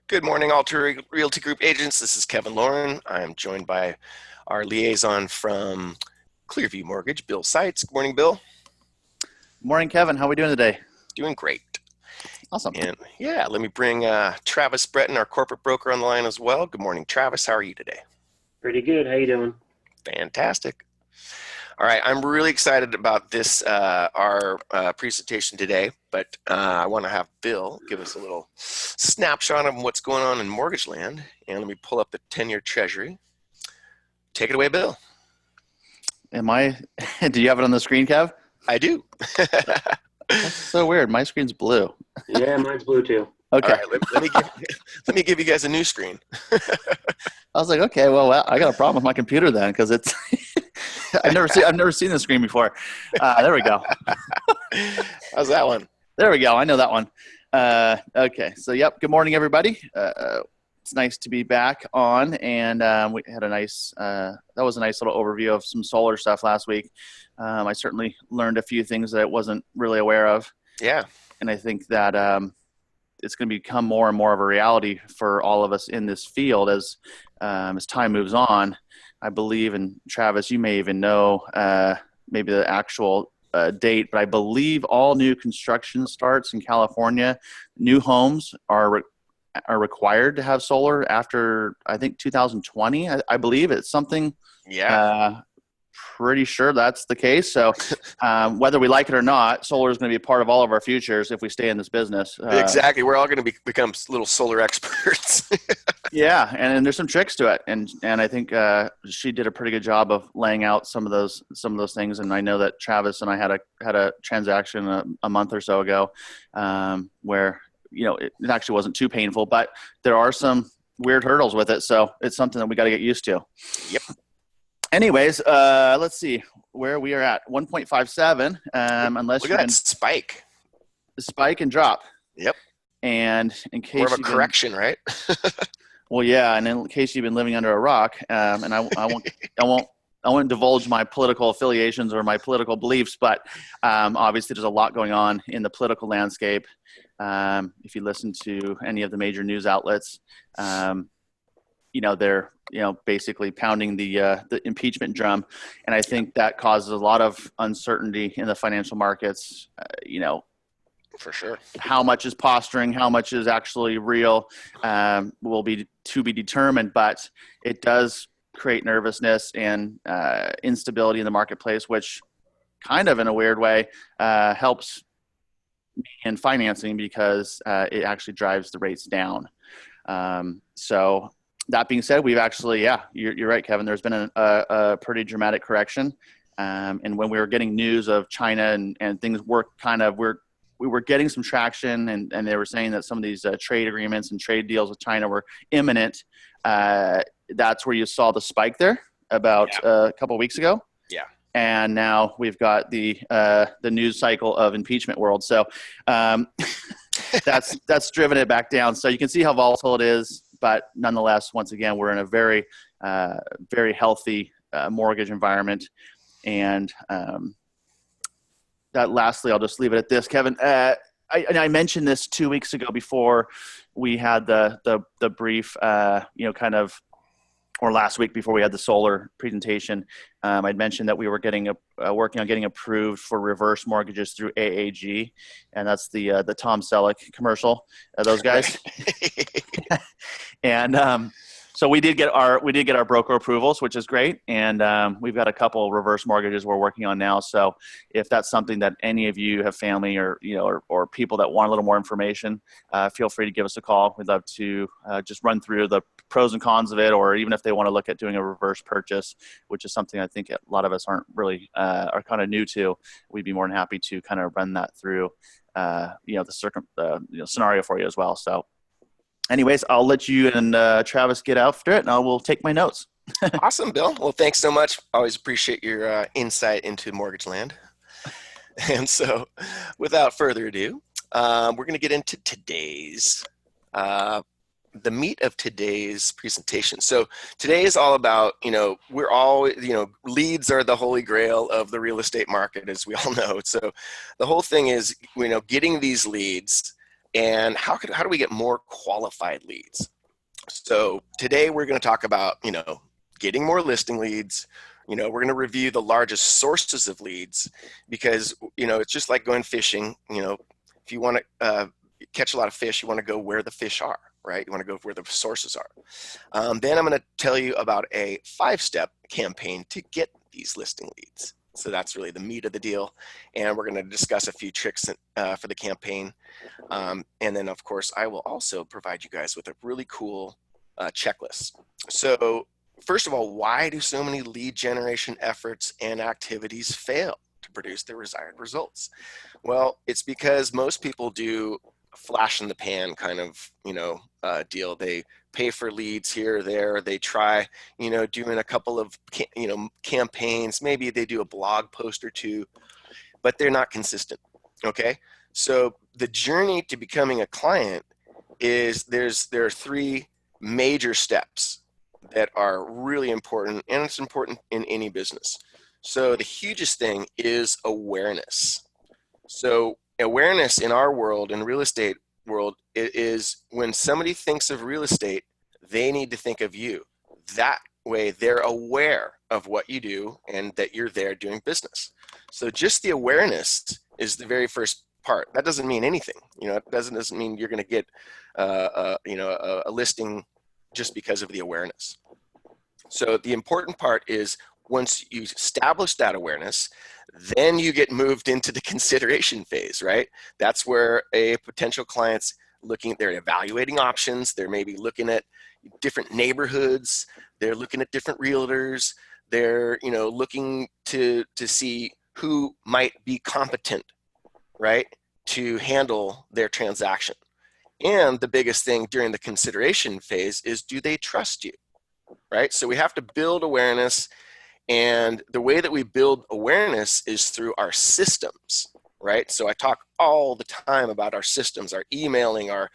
Good morning, Alta Realty Group agents. This is Kevin Lauren. I am joined by our liaison from Clearview Mortgage, Bill Seitz. Good morning, Bill. Morning, Kevin. How are we doing today? Doing great. Awesome. And yeah, let me bring Travis Breton, our corporate broker, on the line as well. Good morning, Travis. How are you today? Pretty good. How you doing? Fantastic. All right, I'm really excited about this, our presentation today, but I want to have Bill give us a little snapshot of what's going on in mortgage land. And let me pull up the 10-year Treasury. Take it away, Bill. Do you have it on the screen, Kev? I do. That's so weird. My screen's blue. Yeah, mine's blue too. Okay. All right, let me give you guys a new screen. I was like, okay, well, I got a problem with my computer then because it's I've never seen the screen before. There we go. How's that one? There we go. I know that one. Okay. So, yep. Good morning, everybody. It's nice to be back on, and we had that was a nice little overview of some solar stuff last week. I certainly learned a few things that I wasn't really aware of. Yeah. And I think that it's going to become more and more of a reality for all of us in this field as time moves on. I believe, and Travis, you may even know maybe the actual date, but I believe all new construction starts in California. New homes are required to have solar after, I think, 2020. I believe it's something. Yeah. Pretty sure that's the case. So whether we like it or not, solar is going to be a part of all of our futures if we stay in this business. Exactly. We're all going to become little solar experts. Yeah. And there's some tricks to it. And I think she did a pretty good job of laying out some of those things. And I know that Travis and I had a transaction a month or so ago where, it actually wasn't too painful, but there are some weird hurdles with it. So it's something that we got to get used to. Yep. Anyways, let's see where we are at 1.57. Unless look at that spike and drop. Yep. And in case more of a correction, right? Well, yeah. And in case you've been living under a rock, and I won't divulge my political affiliations or my political beliefs, but obviously there's a lot going on in the political landscape. If you listen to any of the major news outlets, they're basically pounding the impeachment drum, and I think that causes a lot of uncertainty in the financial markets. For sure, how much is posturing, how much is actually real, will be to be determined. But it does create nervousness and instability in the marketplace, which kind of in a weird way helps in financing because it actually drives the rates down. So. That being said, we've actually, you're right, Kevin. There's been a pretty dramatic correction, and when we were getting news of China and things were we were getting some traction, and they were saying that some of these trade agreements and trade deals with China were imminent. That's where you saw the spike there about a couple of weeks ago. Yeah. And now we've got the news cycle of impeachment world. So that's driven it back down. So you can see how volatile it is. But nonetheless, once again, we're in a very, very healthy mortgage environment. And that lastly, I'll just leave it at this, Kevin. I mentioned this 2 weeks ago before we had the brief, or last week before we had the solar presentation. I'd mentioned that we were working on getting approved for reverse mortgages through AAG, and that's the Tom Selleck commercial. Those guys. And so we did get our broker approvals, which is great, and we've got a couple reverse mortgages we're working on now. So if that's something that any of you have family or people that want a little more information, feel free to give us a call. We'd love to just run through the pros and cons of it, or even if they want to look at doing a reverse purchase, which is something I think a lot of us aren't really are kind of new to. We'd be more than happy to kind of run that through the scenario for you as well. So. Anyways, I'll let you and Travis get after it, and I will take my notes. Awesome, Bill. Well, thanks so much. Always appreciate your insight into mortgage land. And so, without further ado, we're going to get into the meat of today's presentation. So today is all about, we're all, leads are the holy grail of the real estate market, as we all know. So the whole thing is, getting these leads, And how do we get more qualified leads? So today we're going to talk about, getting more listing leads. We're going to review the largest sources of leads because, it's just like going fishing. If you want to catch a lot of fish, you want to go where the fish are, right? You want to go where the sources are. Then I'm going to tell you about a 5-step campaign to get these listing leads. So that's really the meat of the deal. And we're going to discuss a few tricks for the campaign. And then, of course, I will also provide you guys with a really cool checklist. So first of all, why do so many lead generation efforts and activities fail to produce the desired results? Well, it's because most people do a flash in the pan kind of, deal. They pay for leads here or there. They try, doing a couple of, campaigns. Maybe they do a blog post or two, but they're not consistent. Okay. So the journey to becoming a client is there are 3 major steps that are really important, and it's important in any business. So the hugest thing is awareness. So awareness in our world, in real estate world, it is when somebody thinks of real estate, they need to think of you. That way they're aware of what you do and that you're there doing business. So just the awareness is the very first part. That doesn't mean anything. It doesn't mean you're going to get a listing just because of the awareness. So the important part is once you establish that awareness, then you get moved into the consideration phase, right? That's where a potential client's they're evaluating options. They're maybe looking at different neighborhoods. They're looking at different realtors. They're, looking to see who might be competent, right, to handle their transaction. And the biggest thing during the consideration phase is, do they trust you, right? So we have to build awareness. And the way that we build awareness is through our systems, right? So I talk all the time about our systems, our emailing, our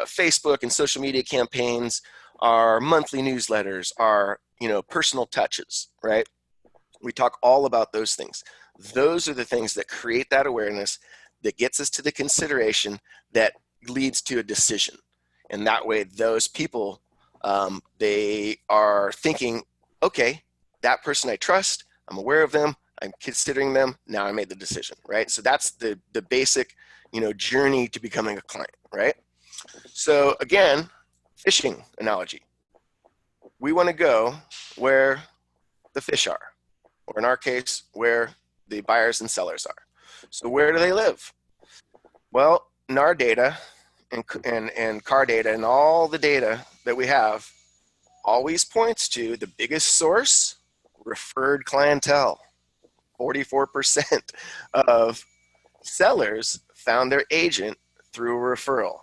Facebook and social media campaigns, our monthly newsletters, our, personal touches, right? We talk all about those things. Those are the things that create that awareness, that gets us to the consideration, that leads to a decision. And that way, those people, they are thinking, okay, that person I trust, I'm aware of them, I'm considering them, now I made the decision, right? So that's the basic, journey to becoming a client, right? So again, fishing analogy. We want to go where the fish are, or in our case, where the buyers and sellers are. So where do they live? Well, in our data and car data and all the data that we have always points to the biggest source, referred clientele. 44% of sellers found their agent through a referral.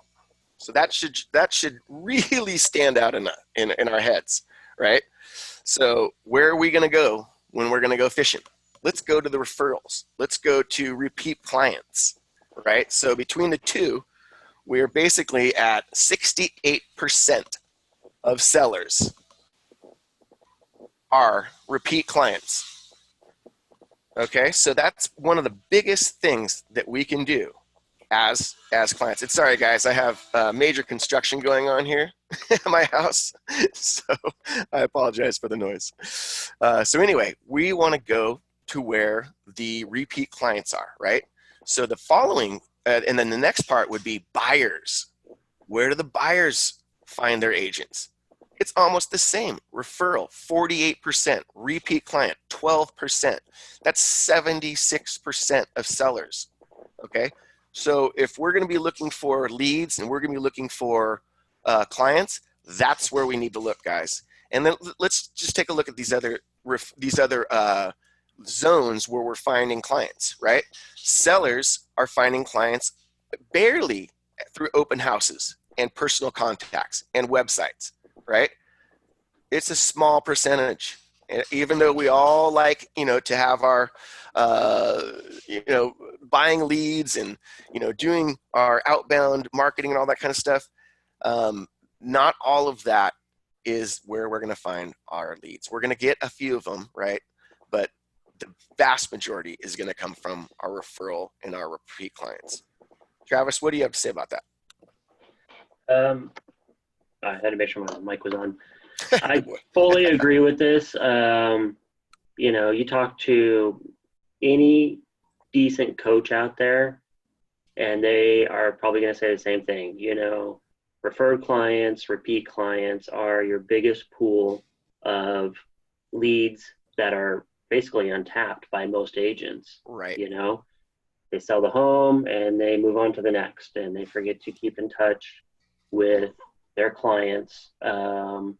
So that should really stand out in our heads, right? So where are we going to go when we're going to go fishing? Let's go to the referrals. Let's go to repeat clients, right? So between the two, we are basically at 68% of sellers are repeat clients. Okay, so that's one of the biggest things that we can do as clients. It's sorry guys, I have major construction going on here at my house, so I apologize for the noise. So anyway, we want to go to where the repeat clients are, right? So the following, and then the next part would be buyers. Where do the buyers find their agents? It's almost the same. Referral, 48%. Repeat client, 12%. That's 76% of sellers, okay? So if we're going to be looking for leads and we're going to be looking for clients, that's where we need to look, guys. And then let's just take a look at these other zones where we're finding clients, right? Sellers are finding clients barely through open houses and personal contacts and websites, right? It's a small percentage. And even though we all like, to have our, buying leads and, doing our outbound marketing and all that kind of stuff, not all of that is where we're going to find our leads. We're going to get a few of them, right? But the vast majority is going to come from our referral and our repeat clients. Travis, what do you have to say about that? I had to make sure my mic was on. I fully agree with this. You talk to any decent coach out there, and they are probably going to say the same thing. Referred clients, repeat clients are your biggest pool of leads that are basically untapped by most agents. Right. They sell the home and they move on to the next, and they forget to keep in touch with their clients. Phone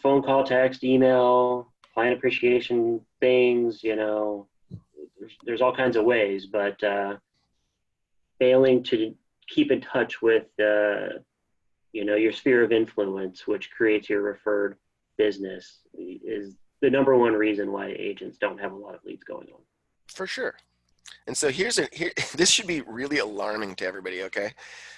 call, text, email, client appreciation things, there's all kinds of ways, but failing to keep in touch with, your sphere of influence, which creates your referred business, is the number one reason why agents don't have a lot of leads going on. For sure. And so this should be really alarming to everybody, okay?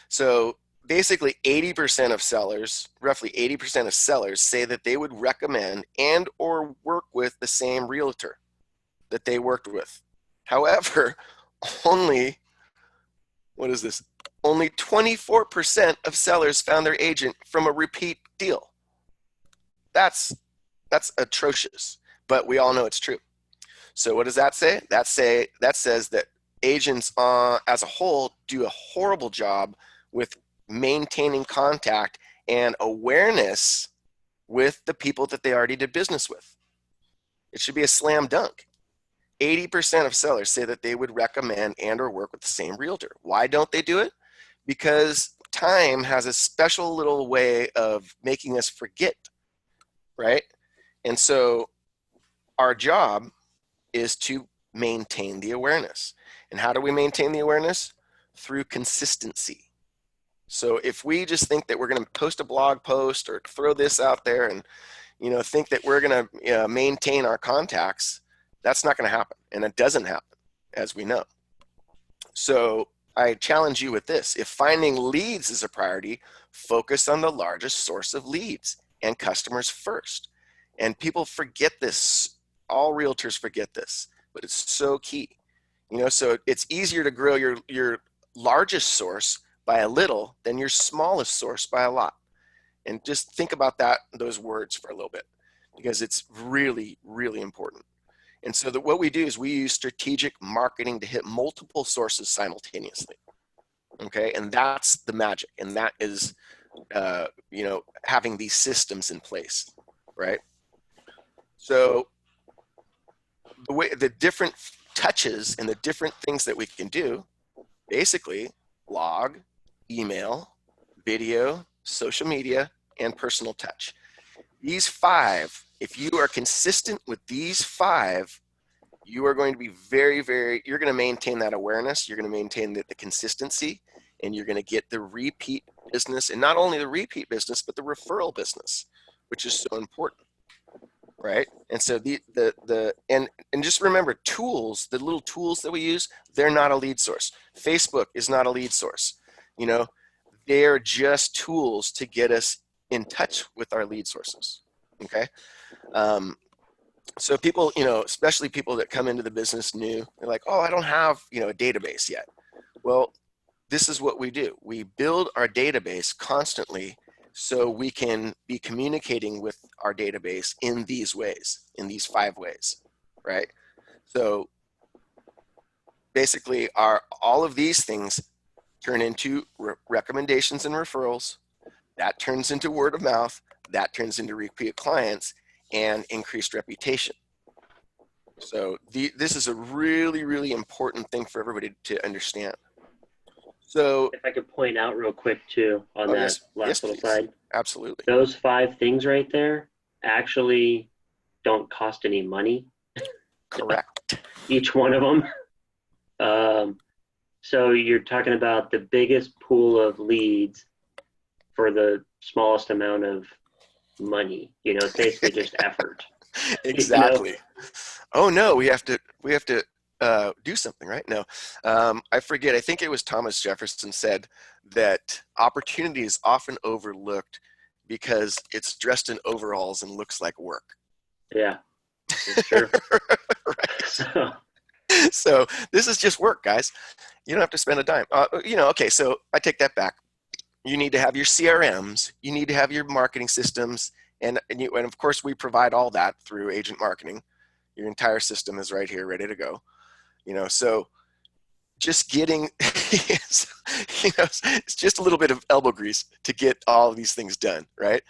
So basically 80% of sellers, roughly 80% of sellers say that they would recommend and or work with the same realtor that they worked with. However, only 24% of sellers found their agent from a repeat deal. That's atrocious, but we all know it's true. So what does that say? That says that agents as a whole do a horrible job with maintaining contact and awareness with the people that they already did business with. It should be a slam dunk. 80% of sellers say that they would recommend and or work with the same realtor. Why don't they do it? Because time has a special little way of making us forget, right? And so our job is to maintain the awareness. And how do we maintain the awareness? Through consistency. So if we just think that we're going to post a blog post or throw this out there and think that we're going to maintain our contacts, that's not going to happen. And it doesn't happen, as we know. So I challenge you with this. If finding leads is a priority, focus on the largest source of leads and customers first. And people forget this. All realtors forget this, but it's so key. So it's easier to grow your largest source by a little than your smallest source by a lot. And just think about those words for a little bit, because it's really, really important. And so what we do is we use strategic marketing to hit multiple sources simultaneously. Okay, and that's the magic, and that is, having these systems in place, right? So the different touches and the different things that we can do, basically blog, email, video, social media, and personal touch. These 5, if you are consistent with these 5, you are going to be very, very, you're going to maintain that awareness, you're going to maintain the consistency, and you're going to get the repeat business, and not only the repeat business, but the referral business, which is so important. Right. And so and just remember, tools, the little tools that we use, they're not a lead source. Facebook is not a lead source. They're just tools to get us in touch with our lead sources. Okay. So people, especially people that come into the business new, they're like, oh, I don't have, a database yet. Well, this is what we do. We build our database constantly so we can be communicating with our database in these ways, in these 5 ways, right? So basically all of these things turn into recommendations and referrals. That turns into word of mouth. That turns into repeat clients and increased reputation. So this is a really, really important thing for everybody to understand. So if I could point out real quick too on that last little side. Absolutely. Those 5 things right there actually don't cost any money. Correct. Each one of them. So you're talking about the biggest pool of leads for the smallest amount of money. It's basically just effort. Exactly. Oh no, we have to do something, right? No, I forget. I think it was Thomas Jefferson said that opportunity is often overlooked because it's dressed in overalls and looks like work. Yeah, it's true. Right. So this is just work, guys. You don't have to spend a dime. Okay, so I take that back. You need to have your CRMs. You need to have your marketing systems. And of course, we provide all that through agent marketing. Your entire system is right here, ready to go. So just getting, it's just a little bit of elbow grease to get all of these things done, right?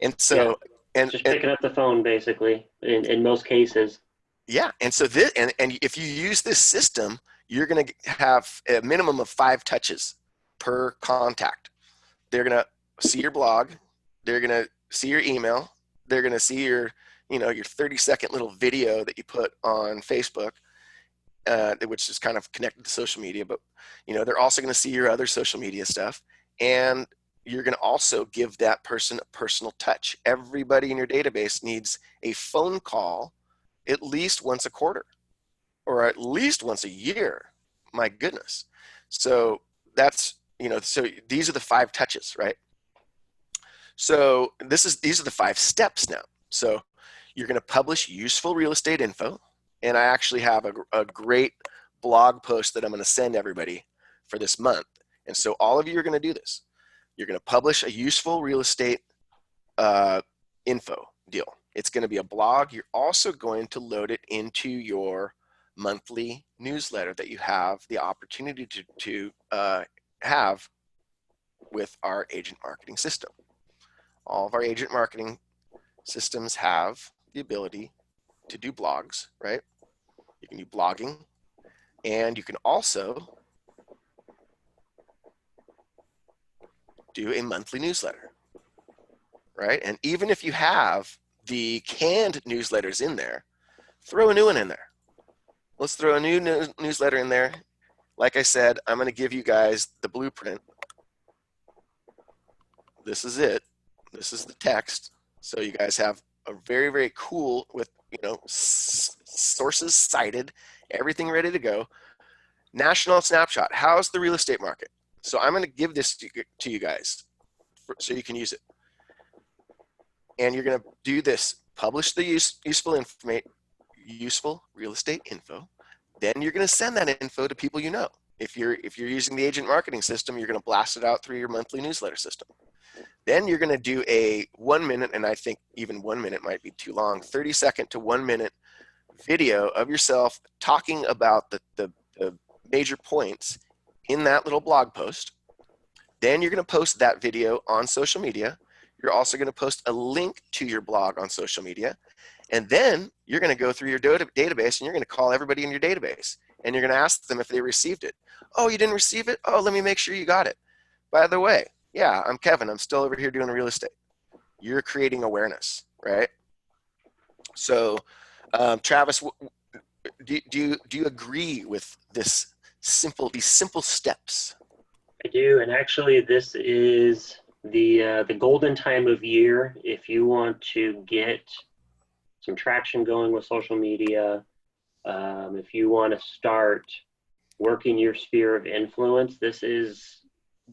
And so, just picking up the phone, basically, in most cases. Yeah, and so and if you use this system, you're going to have a minimum of 5 touches per contact. They're going to see your blog, they're going to see your email, they're going to see your 30-second little video that you put on Facebook, which is kind of connected to social media. But they're also going to see your other social media stuff, and you're going to also give that person a personal touch. Everybody in your database needs a phone call at least once a quarter or at least once a year. My goodness. So that's, so these are the 5 touches, right? So these are the 5 steps now. So you're going to publish useful real estate info. And I actually have a great blog post that I'm going to send everybody for this month. And so all of you are going to do this. You're going to publish a useful real estate info deal. It's going to be a blog. You're also going to load it into your monthly newsletter that you have the opportunity to have with our agent marketing system. All of our agent marketing systems have the ability to do blogs, right? You can do blogging, and you can also do a monthly newsletter, right? And even if you have the canned newsletters in there, throw a new one in there. Let's throw a new newsletter in there. Like I said, I'm going to give you guys the blueprint. This is it. This is the text. So you guys have a very, very cool with, sources cited, everything ready to go. National snapshot. How's the real estate market? So I'm going to give this to you guys so you can use it. And you're going to do this. Publish the useful real estate info. Then you're going to send that info to people you know. If you're using the agent marketing system, you're going to blast it out through your monthly newsletter system. Then you're going to do a 1 minute, and I think even 1 minute might be too long, 30-second to 1 minute video of yourself talking about the major points in that little blog post. Then you're going to post that video on social media. You're also going to post a link to your blog on social media. And then you're going to go through your database and you're going to call everybody in your database. And you're going to ask them if they received it. Oh, you didn't receive it? Oh, let me make sure you got it. By the way, yeah, I'm Kevin. I'm still over here doing real estate. You're creating awareness, right? So, Travis, do you agree with these simple steps? I do, and actually, this is the golden time of year if you want to get some traction going with social media. If you want to start working your sphere of influence, this is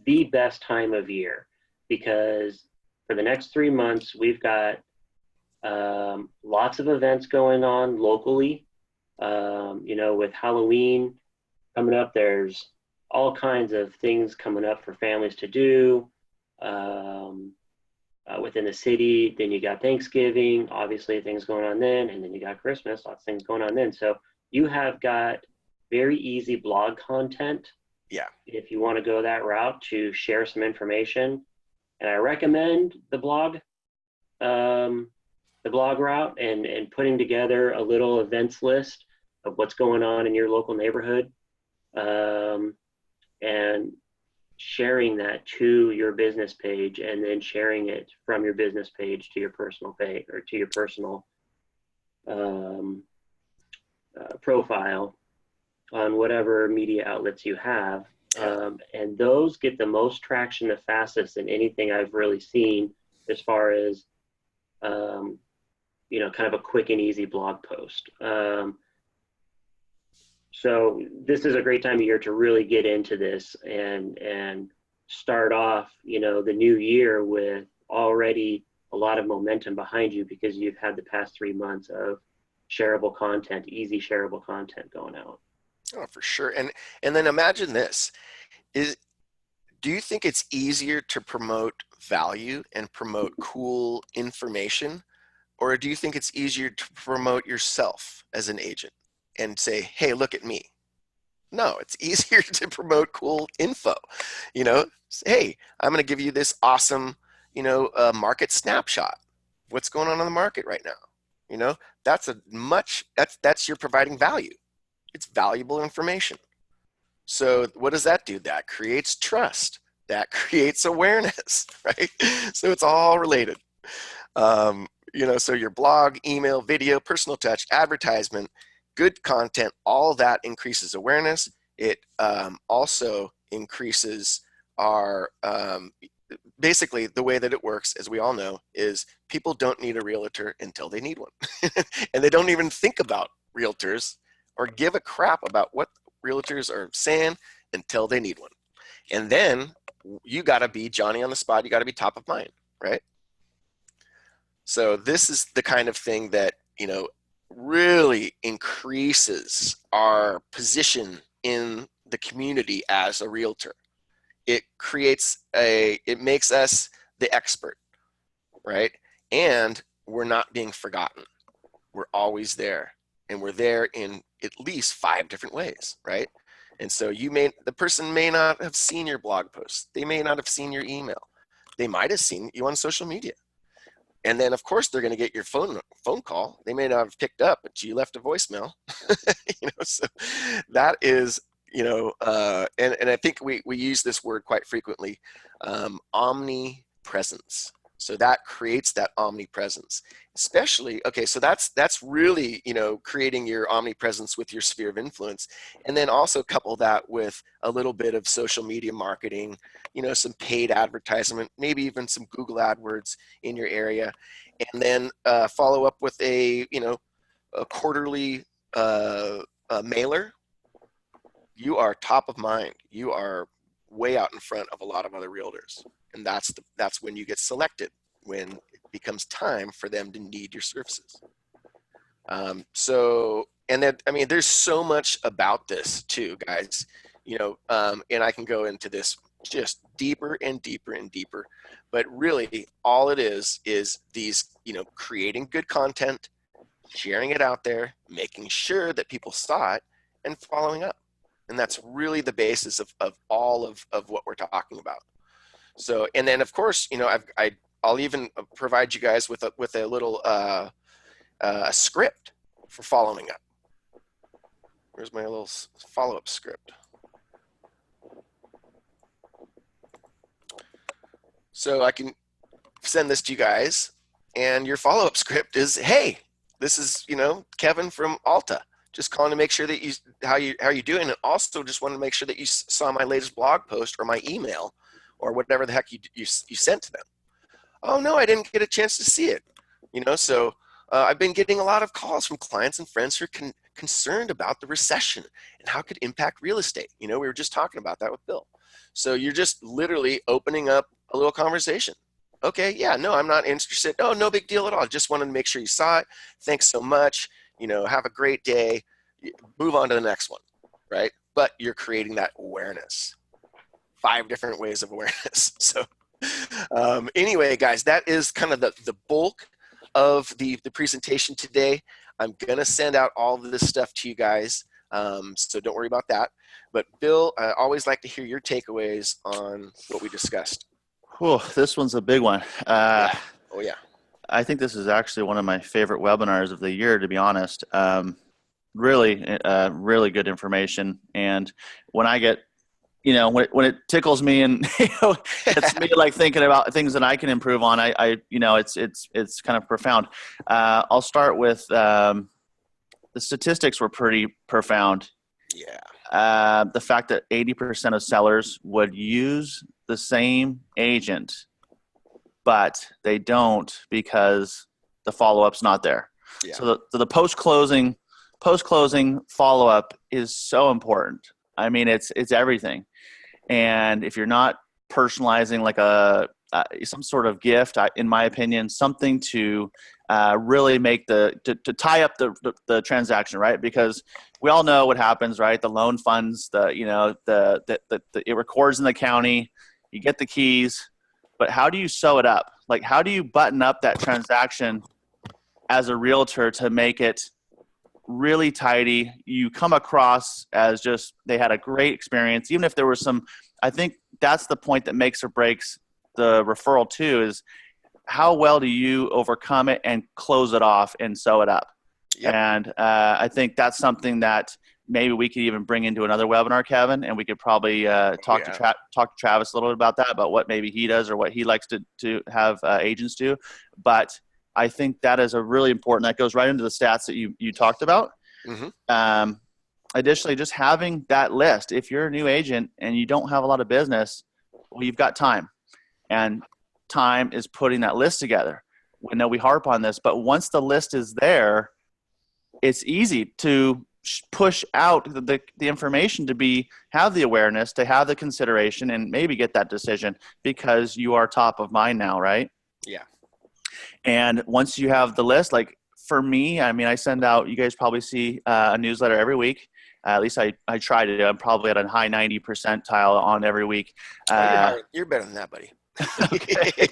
the best time of year, because for the next 3 months, we've got lots of events going on locally. With Halloween coming up, there's all kinds of things coming up for families to do within the city. Then you got Thanksgiving, obviously things going on then, and then you got Christmas, lots of things going on then. So you have got very easy blog content. Yeah. If you want to go that route to share some information, and I recommend the blog route and putting together a little events list of what's going on in your local neighborhood, and sharing that to your business page, and then sharing it from your business page to your personal page or to your personal profile on whatever media outlets you have. And those get the most traction the fastest in anything I've really seen as far as, kind of a quick and easy blog post. So this is a great time of year to really get into this and start off, the new year with already a lot of momentum behind you, because you've had the past 3 months of shareable content, easy shareable content going out. Oh, for sure. And then imagine this. Is Do you think it's easier to promote value and promote cool information, or do you think it's easier to promote yourself as an agent and say, "Hey, look at me"? No, it's easier to promote cool info. You know, hey, I'm going to give you this awesome, market snapshot. What's going on in the market right now? You know, that's you're providing value. It's valuable information. So what does that do? That creates trust. That creates awareness, right? So it's all related. So your blog, email, video, personal touch, advertisement, good content, all that increases awareness. It also increases our, basically the way that it works, as we all know, is people don't need a realtor until they need one. And they don't even think about realtors or give a crap about what realtors are saying until they need one. And then you got to be Johnny on the spot. You got to be top of mind, right? So this is the kind of thing that, really increases our position in the community as a realtor. It makes us the expert, right? And we're not being forgotten. We're always there, and we're there in at least 5 different ways, right? And so the person may not have seen your blog post. They may not have seen your email. They might have seen you on social media. And then, of course, they're going to get your phone call. They may not have picked up, but you left a voicemail. So that is, and I think we use this word quite frequently, omnipresence. So that creates that omnipresence, especially, okay, so that's really, creating your omnipresence with your sphere of influence. And then also couple that with a little bit of social media marketing, some paid advertisement, maybe even some Google AdWords in your area. And then follow up with a quarterly mailer. You are top of mind. You are way out in front of a lot of other realtors. And that's when you get selected, when it becomes time for them to need your services. And then, there's so much about this too, guys, and I can go into this just deeper and deeper and deeper, but really all it is these, creating good content, sharing it out there, making sure that people saw it, and following up. And that's really the basis of all of what we're talking about. So, and then of course, I'll even provide you guys with a little a script for following up. Where's my little follow-up script? So I can send this to you guys, and your follow-up script is, hey, this is, Kevin from Alta. Just calling to make sure that how you doing, and also just wanted to make sure that you saw my latest blog post or my email or whatever the heck you sent to them. Oh no, I didn't get a chance to see it. So I've been getting a lot of calls from clients and friends who are concerned about the recession and how it could impact real estate. We were just talking about that with Bill. So you're just literally opening up a little conversation. Okay, yeah, no, I'm not interested. Oh, no big deal at all. Just wanted to make sure you saw it. Thanks so much. Have a great day. Move on to the next one, right? But you're creating that awareness. 5 different ways of awareness. So anyway, guys, that is kind of the bulk of the presentation today. I'm going to send out all of this stuff to you guys, so don't worry about that. But Bill, I always like to hear your takeaways on what we discussed. Oh, this one's a big one. Yeah. Oh, yeah. I think this is actually one of my favorite webinars of the year, to be honest. Really good information. And when I get, when it tickles me and it's me like thinking about things that I can improve on, it's kind of profound. I'll start with the statistics were pretty profound. Yeah. The fact that 80% of sellers would use the same agent, but they don't because the follow-up's not there. Yeah. So the post-closing follow-up is so important. It's everything. And if you're not personalizing like some sort of gift, in my opinion, something to really make to tie up the transaction, right? Because we all know what happens, right? The loan funds, it records in the county, you get the keys, but how do you sew it up? Like, how do you button up that transaction as a realtor to make it really tidy? You come across as just, they had a great experience, even if there was some. I think that's the point that makes or breaks the referral too, is how well do you overcome it and close it off and sew it up. Yep. And I think that's something that maybe we could even bring into another webinar, Kevin, and we could probably talk to Travis a little bit about that, about what maybe he does or what he likes to have agents do. But I think that is a really important, that goes right into the stats that you talked about. Mm-hmm. Additionally, just having that list. If you're a new agent and you don't have a lot of business, well, you've got time. And time is putting that list together. We know we harp on this, but once the list is there, it's easy to push out the information to have the awareness, to have the consideration, and maybe get that decision because you are top of mind now, right? Yeah. And once you have the list, like for me, I mean, I send out, you guys probably see a newsletter every week. At least I try to. I'm probably at a high 90 percentile on every week. You're better than that, buddy. Okay.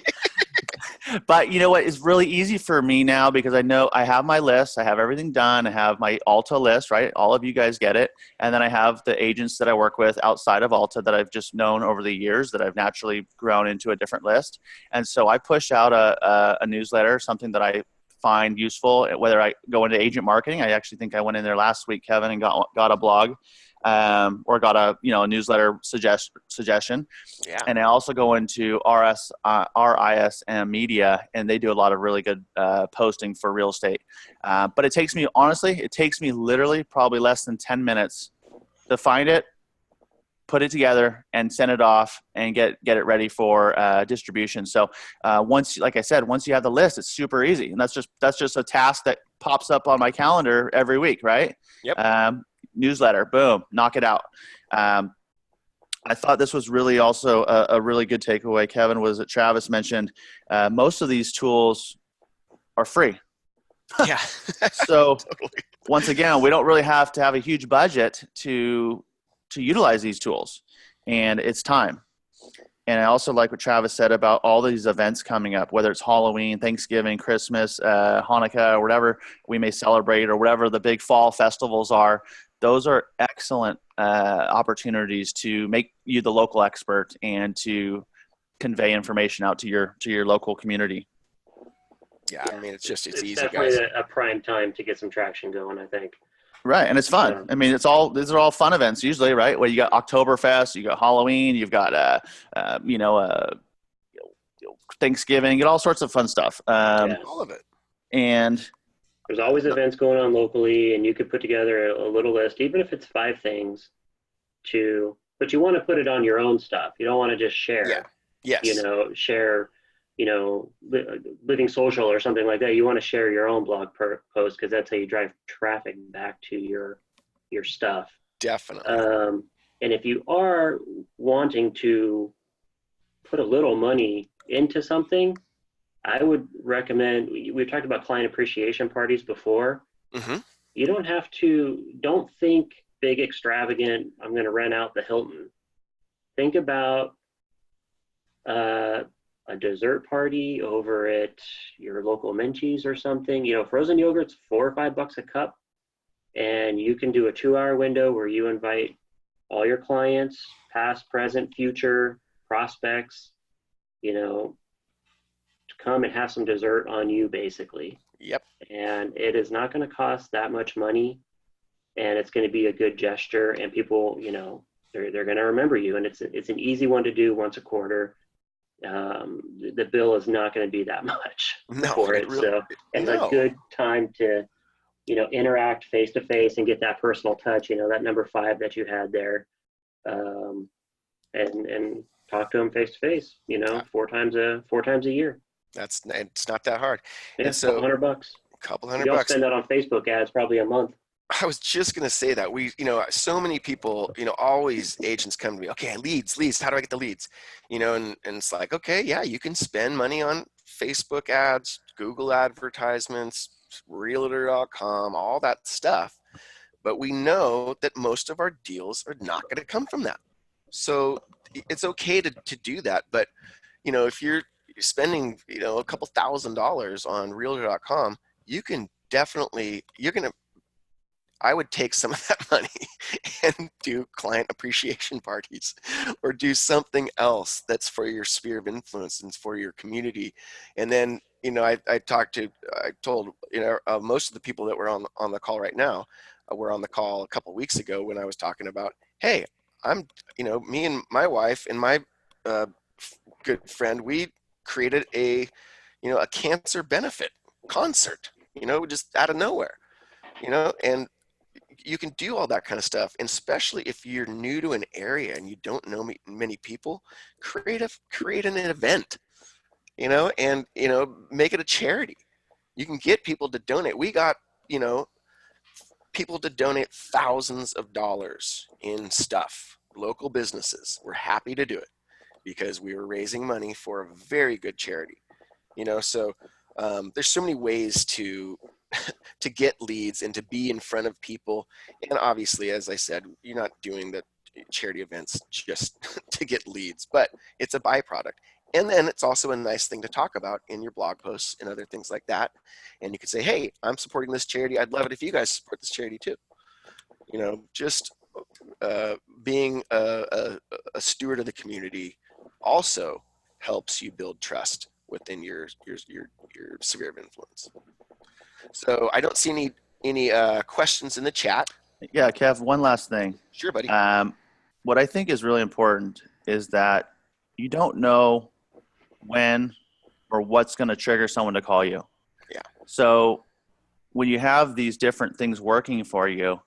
But you know what is really easy for me now, because I know I have my list, I have everything done, I have my Alta list, right? All of you guys get it. And then I have the agents that I work with outside of Alta that I've just known over the years that I've naturally grown into a different list. And so I push out a newsletter, something that I find useful, whether I go into agent marketing. I actually think I went in there last week, Kevin, and got a blog. Or got a newsletter suggestion. Yeah. And I also go into RISM Media, and they do a lot of really good posting for real estate. But it takes me literally probably less than 10 minutes to find it, put it together, and send it off and get it ready for distribution. So like I said, once you have the list, it's super easy, and that's just a task that pops up on my calendar every week, right? Yep. Newsletter, boom, knock it out. I thought this was really also a really good takeaway, Kevin, was that Travis mentioned most of these tools are free. Yeah. So Totally. Once again, we don't really have to have a huge budget to utilize these tools, and it's time. And I also like what Travis said about all these events coming up, whether it's Halloween, Thanksgiving, Christmas, Hanukkah, or whatever we may celebrate, or whatever the big fall festivals are. Those are excellent opportunities to make you the local expert and to convey information out to your local community. Yeah, I mean, it's easy, definitely guys. a prime time to get some traction going, I think. Right, and it's fun. Yeah. I mean, these are all fun events usually, right? Well, you got Oktoberfest, you got Halloween, you've got Thanksgiving, you get all sorts of fun stuff. All of it. And there's always events going on locally, and you could put together a little list, even if it's 5 things, but you want to put it on your own stuff. You don't want to just share. Yeah. Yes. Share, Living Social or something like that. You want to share your own blog post, because that's how you drive traffic back to your stuff. Definitely. And if you are wanting to put a little money into something, I would recommend, we've talked about client appreciation parties before. Mm-hmm. You don't think big, extravagant, I'm going to rent out the Hilton. Think about a dessert party over at your local Menchie's or something. Frozen yogurt's $4 or $5 a cup, and you can do a 2-hour window where you invite all your clients, past, present, future, prospects, to come and have some dessert on you, basically. Yep. And it is not going to cost that much money, and it's going to be a good gesture, and people, they're going to remember you, and it's an easy one to do once a quarter. The bill is not going to be that much for it. So it's a good time to, interact face to face and get that personal touch, that number 5 that you had there, and talk to them face to face, 4 times a year. It's not that hard. Yeah, and so $200. $200. You'll spend that on Facebook ads probably a month. I was just going to say that so many people, always agents come to me, okay, leads, how do I get the leads? And it's like, okay, yeah, you can spend money on Facebook ads, Google advertisements, realtor.com, all that stuff. But we know that most of our deals are not going to come from that. So it's okay to do that. But, if you're spending, a couple $1,000s on realtor.com, you can definitely, I would take some of that money and do client appreciation parties or do something else that's for your sphere of influence and for your community. And then, I told, most of the people that were on the call right now were on the call a couple weeks ago when I was talking about, hey, me and my wife and my uh, good friend, we created a cancer benefit concert, just out of nowhere, and you can do all that kind of stuff. And especially if you're new to an area and you don't know many people, create an event, and make it a charity. You can get people to donate. We got, people to donate thousands of dollars in stuff. Local businesses were happy to do it because we were raising money for a very good charity. So there's so many ways to to get leads and to be in front of people. And obviously, as I said, you're not doing the charity events just to get leads, but it's a byproduct. And then it's also a nice thing to talk about in your blog posts and other things like that. And you could say, hey, I'm supporting this charity. I'd love it if you guys support this charity too. Just being a steward of the community also helps you build trust within your sphere of influence. So I don't see any questions in the chat. Yeah, Kev, one last thing. Sure, buddy. What I think is really important is that you don't know when or what's going to trigger someone to call you. Yeah. So when you have these different things working for you,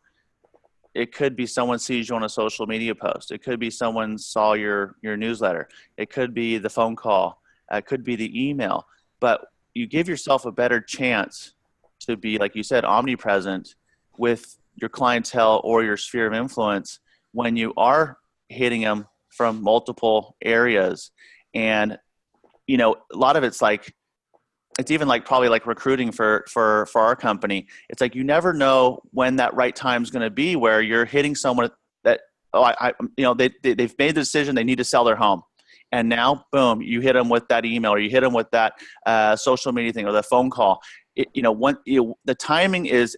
it could be someone sees you on a social media post. It could be someone saw your newsletter. It could be the phone call. It could be the email. But you give yourself a better chance to be, like you said, omnipresent with your clientele or your sphere of influence when you are hitting them from multiple areas. And, a lot of it's like, it's even like probably like recruiting for our company. It's like, you never know when that right time is going to be where you're hitting someone that, they've made the decision they need to sell their home. And now, boom, you hit them with that email or you hit them with that social media thing or the phone call. The timing is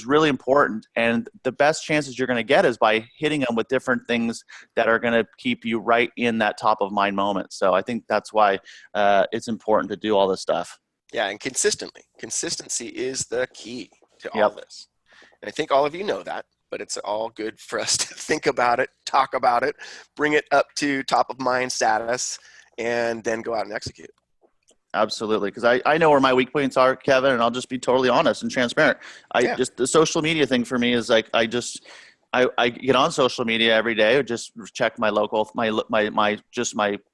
really important, and the best chances you're going to get is by hitting them with different things that are going to keep you right in that top of mind moment. So I think that's why it's important to do all this stuff. Yeah, and consistency is the key to all this. And I think all of you know that, but it's all good for us to think about it, talk about it, bring it up to top of mind status, and then go out and execute. Absolutely. Because I know where my weak points are, Kevin, and I'll just be totally honest and transparent. Just the social media thing for me is like, I get on social media every day, just check my local, my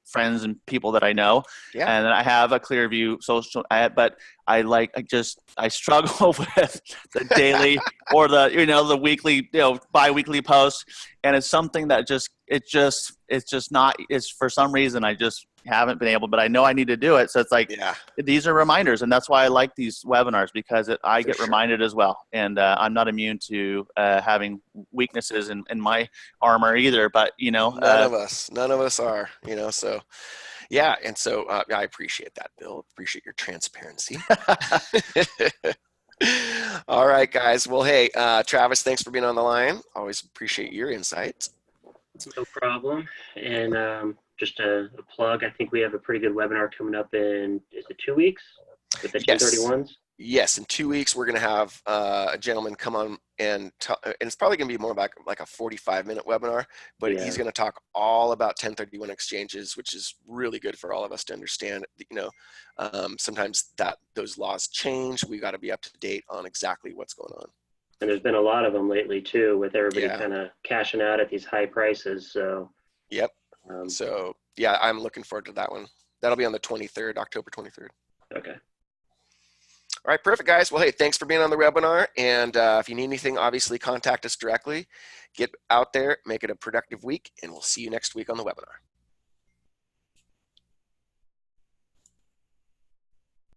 friends and people that I know. Yeah. And I have a clear view social, but I struggle with the daily or the weekly, bi-weekly posts. And it's something that it's just not, it's for some reason, I just haven't been able, but I know I need to do it. So it's like, these are reminders. And that's why I like these webinars, because I get reminded as well. And I'm not immune to having weaknesses in my armor either, but none of us are, so yeah. And so I appreciate that, Bill. Appreciate your transparency. All right, guys. Well, hey, Travis, thanks for being on the line. Always appreciate your insights. No problem. And just a plug, I think we have a pretty good webinar coming up in, is it 2 weeks with the 1031s? Yes, in 2 weeks, we're going to have a gentleman come on and it's probably going to be more about like a 45-minute webinar, but he's going to talk all about 1031 exchanges, which is really good for all of us to understand. Sometimes those laws change. We got to be up to date on exactly what's going on. And there's been a lot of them lately too, with everybody kind of cashing out at these high prices. So. Yep. So yeah, I'm looking forward to that one. That'll be on the 23rd, October 23rd. Okay. All right, perfect, guys. Well, hey, thanks for being on the webinar. And if you need anything, obviously contact us directly. Get out there, make it a productive week, and we'll see you next week on the webinar.